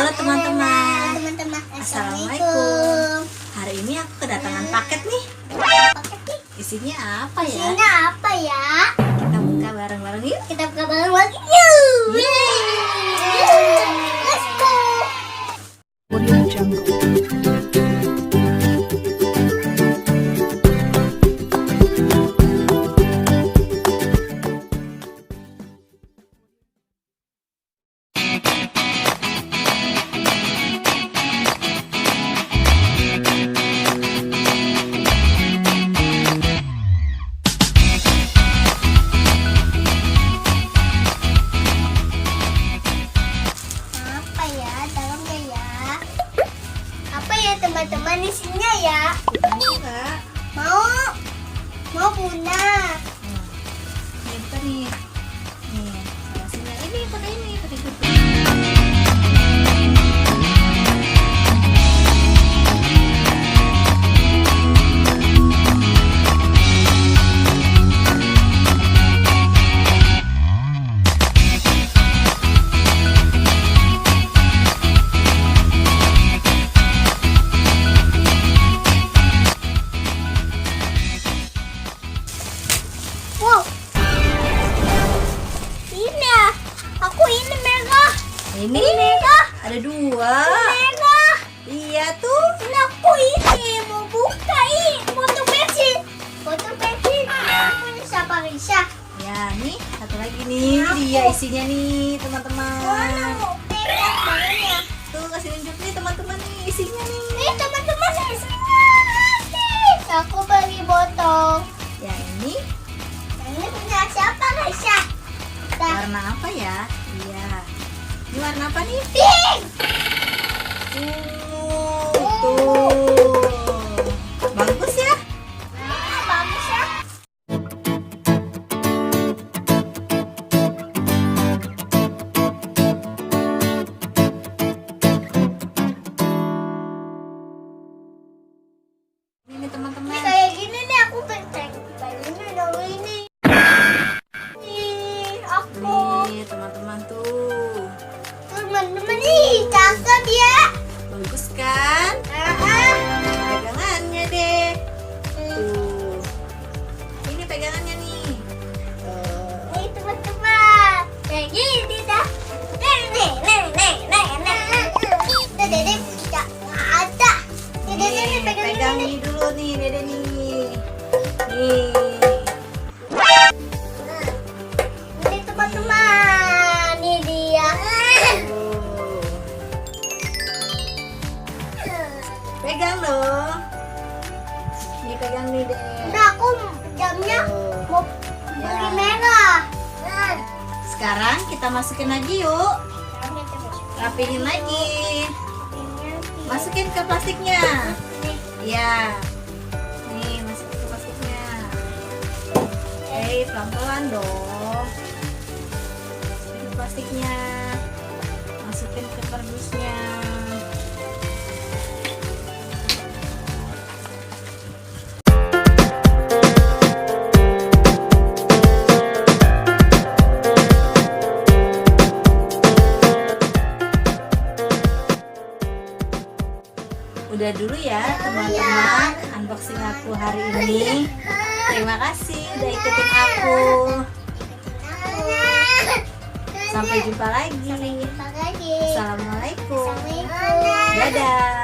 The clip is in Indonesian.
Halo teman-teman. Assalamualaikum. Hari ini aku kedatangan paket nih. Paket nih. Isinya apa ya? Isinya apa ya? Kita buka bareng-bareng yuk. Kita buka bareng-bareng yuk. Let's go. Audio Jungle. Apa ya? Dalamnya ya? Apa ya teman-teman isinya ya? Enggak. Mau Bunda. Ini buka nih. Nih, salah sini. Ini pakai ini, pakai itu. Wow. Ini ya. Aku ini Mega. Ini Mega. ada dua. Mega. Iya tuh. Ini aku ini mau buka ini foto pensil. Foto pensil. Punya siapa Risa? Ya, nih satu lagi nih. Ini dia isinya nih, teman-teman. Mau pegang banget. Tuh, kasih tunjuk nih teman-teman nih isinya nih. Nih teman-teman isinya. Aku bagi botol. Yang ini Ini punya siapa Risa? warna apa ya? Iya. Ini warna apa nih? Pink. Tuh. Bagus ya? Bagus ya. Ini teman-teman. Kayak gini nih aku pengen bajunya dulu ini. Nih aku Nih teman-teman tuh. teman-teman nih cakep ya. Bagus kan? Pegangannya deh. Tuh. Ini pegangannya nih. Nih teman-teman kayak gini dah. Nih. Dede tidak ada. Dede Nih, pegang pegang ini. nih dulu nih, Dede nih. Nih. Ini teman-teman, ini dia. Tuh. Pegang dong. Nih pegang nih deh. Udah aku jamnya Tuh. mau beli merah. Sekarang kita masukin lagi yuk. Rapihin lagi. Masukin ke plastiknya. Iya. Nih, masukin ke plastiknya. Oke, pelan-pelan dong. Masukin ke plastiknya. Masukin ke kardusnya. Udah dulu ya teman-teman unboxing aku hari ini. Terima kasih udah ikutin aku. Sampai jumpa lagi. Sampai jumpa lagi. Assalamualaikum. Assalamualaikum. Dadah.